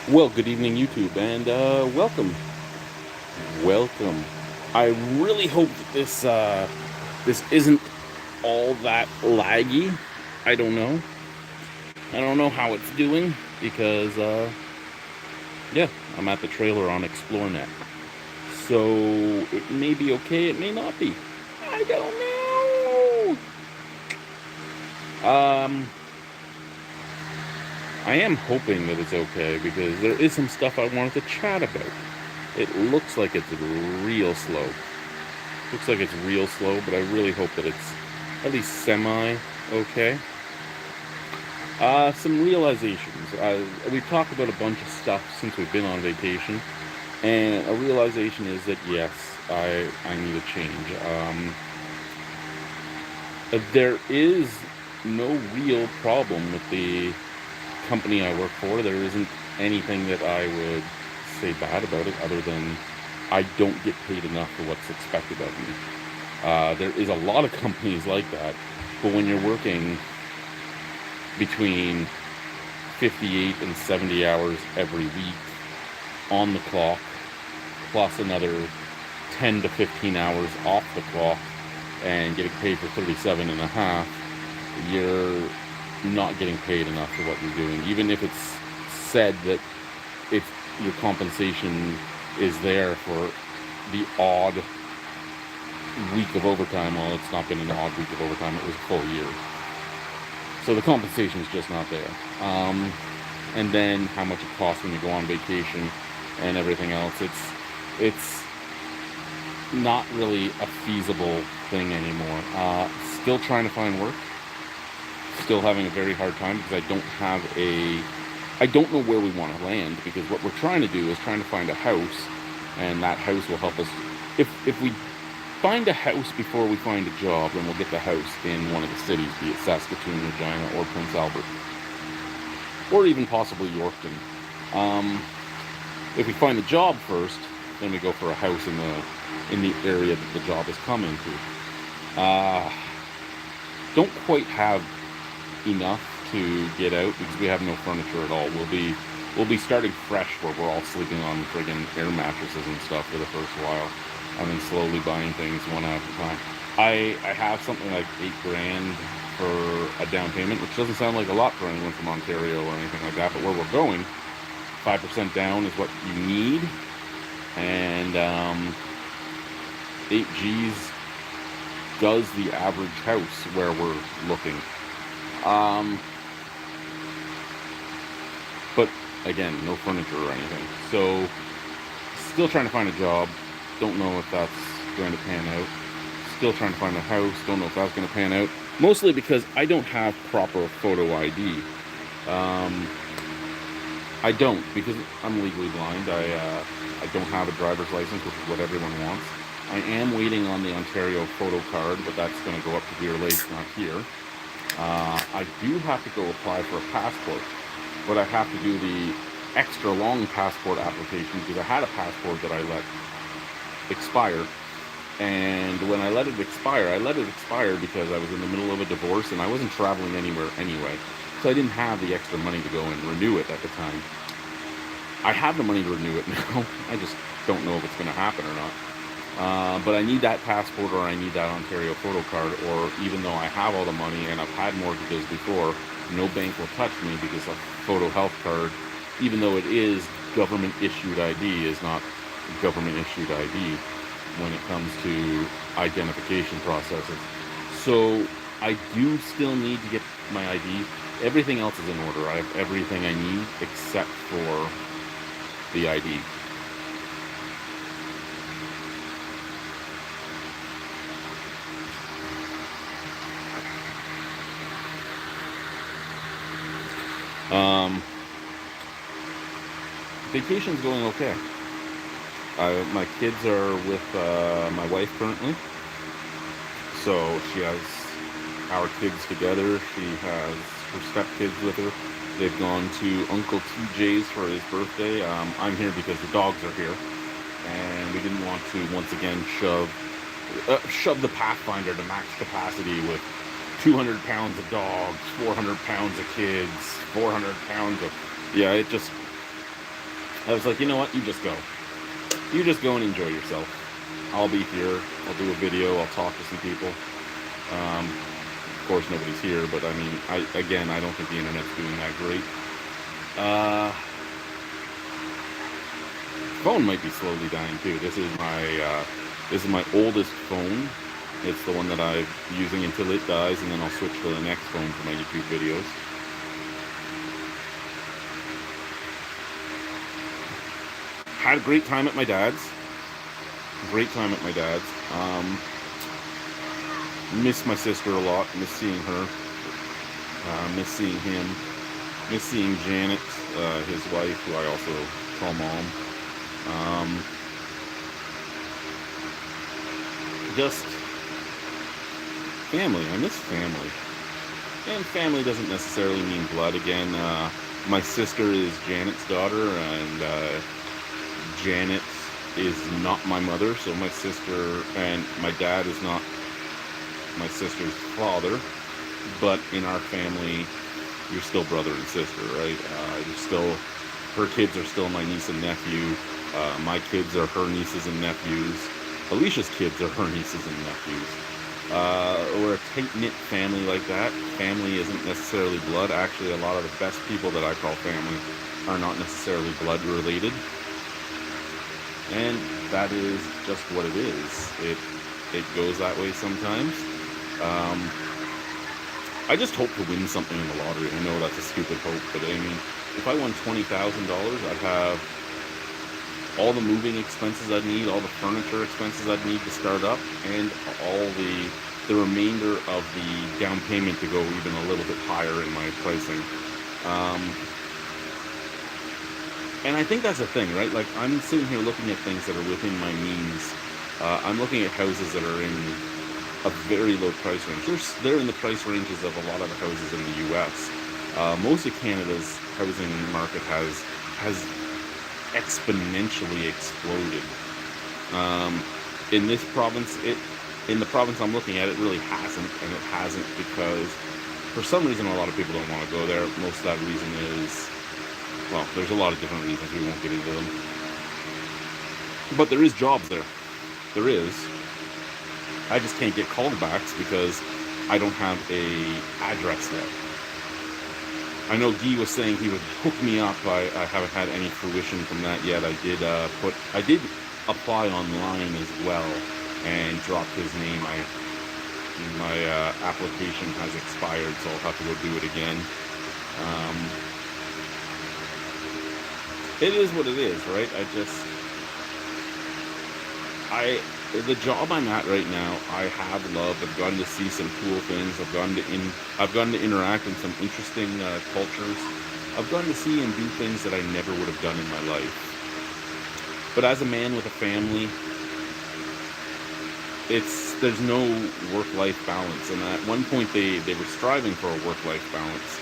Well, good evening, YouTube, and welcome, welcome. I really hope that this isn't all that laggy. I don't know. I don't know how it's doing because yeah, I'm at the trailer on ExploreNet, so it may be okay. It may not be. I don't know. I am hoping that it's okay because there is some stuff I wanted to chat about. It looks like it's real slow. Looks like it's real slow, but I really hope that it's at least semi-okay. Some realizations. We've talked about a bunch of stuff since we've been on vacation, and a realization is that yes, I need a change. There is no real problem with the company I work for. There isn't anything that I would say bad about it other than I don't get paid enough for what's expected of me. There is a lot of companies like that, but when you're working between 58 and 70 hours every week on the clock, plus another 10 to 15 hours off the clock, and getting paid for 37 and a half, you're not getting paid enough for what you're doing. Even if it's said that it's your compensation is there for the odd week of overtime. Well, it's not been an odd week of overtime, it was a full year. So the compensation is just not there. And then how much it costs when you go on vacation and everything else. It's not really a feasible thing anymore. Still trying to find work. Still having a very hard time because I don't know where we want to land, because what we're trying to do is trying to find a house, and that house will help us. If we find a house before we find a job, then we'll get the house in one of the cities, be it Saskatoon, Regina, or Prince Albert, or even possibly Yorkton. If we find the job first, then we go for a house in the area that the job is coming to. Don't quite have enough to get out because we have no furniture at all. We'll be starting fresh where we're all sleeping on friggin' air mattresses and stuff for the first while, and then slowly buying things one at a time. I have something like $8,000 for a down payment, which doesn't sound like a lot for anyone from Ontario or anything like that, but where we're going, 5% down is what you need, and 8 G's does the average house where we're looking. But again, no furniture or anything. So still trying to find a job. Don't know if that's going to pan out. Still trying to find a house. Don't know if that's going to pan out. Mostly because I don't have proper photo ID. I don't, because I'm legally blind. I don't have a driver's license, which is what everyone wants. I am waiting on the Ontario photo card, but that's going to go up to Deer Lake, not here. I do have to go apply for a passport, but I have to do the extra long passport application because I had a passport that I let expire. And when I let it expire because I was in the middle of a divorce and I wasn't traveling anywhere anyway. So I didn't have the extra money to go and renew it at the time. I have the money to renew it now. I just don't know if it's going to happen or not. But I need that passport, or I need that Ontario photo card, or even though I have all the money and I've had mortgages before, no bank will touch me because a photo health card, even though it is government issued ID, is not government issued ID when it comes to identification processes. So I do still need to get my ID. Everything else is in order. I have everything I need except for the ID. Vacation's going okay. My kids are with my wife currently, so she has our kids together. She has her stepkids with her. They've gone to Uncle TJ's for his birthday. I'm here because the dogs are here, and we didn't want to once again shove the Pathfinder to max capacity with 200 pounds of dogs, 400 pounds of kids, 400 pounds of... Yeah, it just... I was like, you know what? You just go. You just go and enjoy yourself. I'll be here. I'll do a video. I'll talk to some people. Of course, nobody's here, but I mean, I don't think the internet's doing that great. Phone might be slowly dying too. This is my oldest phone. It's the one that I'm using until it dies, and then I'll switch to the next phone for my YouTube videos. Had a great time at my dad's. Great time at my dad's. Miss my sister a lot. Miss seeing her. Miss seeing him. Miss seeing Janet, his wife, who I also call Mom. Just family. I miss family. And family doesn't necessarily mean blood. Again, my sister is Janet's daughter, and Janet is not my mother, so my sister and my dad is not my sister's father. But in our family, you're still brother and sister, right? You're still, her kids are still my niece and nephew. My kids are her nieces and nephews. Alicia's kids are her nieces and nephews. We're a tight-knit family like that. Family isn't necessarily blood. Actually, a lot of the best people that I call family are not necessarily blood related. And that is just what it is. It goes that way sometimes. I just hope to win something in the lottery. I know that's a stupid hope, but I mean, if I won $20,000, I'd have all the moving expenses I'd need, all the furniture expenses I'd need to start up, and all the remainder of the down payment to go even a little bit higher in my pricing. And I think that's the thing, right? Like, I'm sitting here looking at things that are within my means. I'm looking at houses that are in a very low price range. They're in the price ranges of a lot of the houses in the U.S. Most of Canada's housing market has exponentially exploded. In this province, in the province I'm looking at, it really hasn't, and it hasn't because for some reason a lot of people don't want to go there. Most of that reason is, well, there's a lot of different reasons. We won't get into them. But there is jobs there. There is. I just can't get callbacks because I don't have a address there. I know Guy was saying he would hook me up. I haven't had any fruition from that yet. I did apply online as well and dropped his name. My application has expired, so I'll have to go do it again. It is what it is, right? The job I'm at right now, I have loved. I've gotten to see some cool things. I've gotten to interact in some interesting cultures. I've gotten to see and do things that I never would have done in my life. But as a man with a family, there's no work-life balance. And at one point, they were striving for a work-life balance,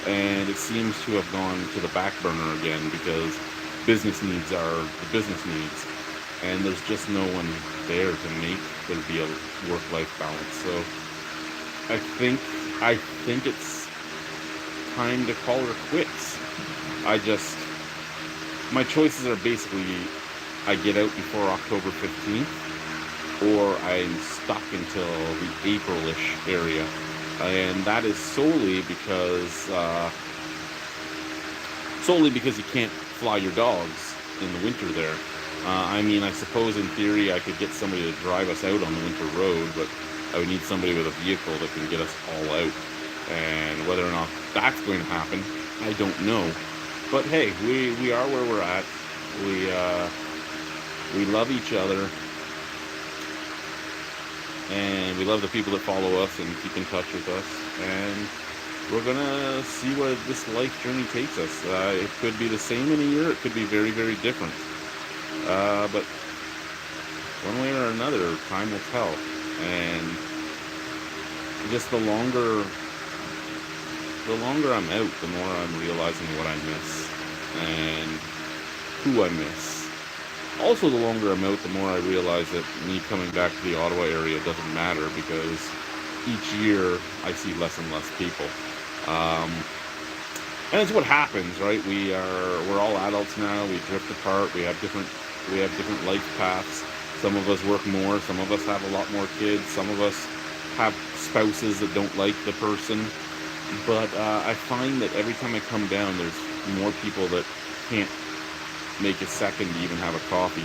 and it seems to have gone to the back burner again because business needs are the business needs. And there's just no one there to make there be a work-life balance. So I think it's time to call her quits. My choices are basically I get out before October 15th, or I'm stuck until the April-ish area. And that is solely because you can't fly your dogs in the winter there. I mean, I suppose in theory I could get somebody to drive us out on the winter road, but I would need somebody with a vehicle that can get us all out. And whether or not that's going to happen, I don't know. But hey, we are where we're at. We love each other, and we love the people that follow us and keep in touch with us. And we're gonna see where this life journey takes us. It could be the same in a year. It could be very, very different. But one way or another, time will tell. And just the longer I'm out, the more I'm realizing what I miss and who I miss. Also, the longer I'm out, the more I realize that me coming back to the Ottawa area doesn't matter because each year I see less and less people. And it's what happens, right? We're all adults now. We drift apart. We have different life paths. Some of us work more. Some of us have a lot more kids. Some of us have spouses that don't like the person. But I find that every time I come down, there's more people that can't make a second to even have a coffee.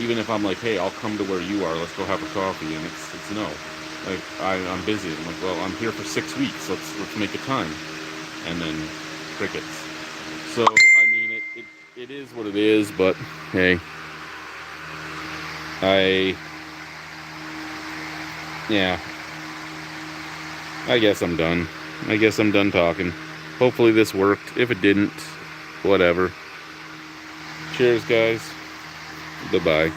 Even if I'm like, hey, I'll come to where you are. Let's go have a coffee, and it's no. Like I'm busy. I'm like, well, I'm here for 6 weeks. Let's make a time. And then crickets. So I mean, it is what it is. But hey, yeah, I guess I'm done. I guess I'm done talking. Hopefully this worked. If it didn't, whatever. Cheers, guys. Bye-bye.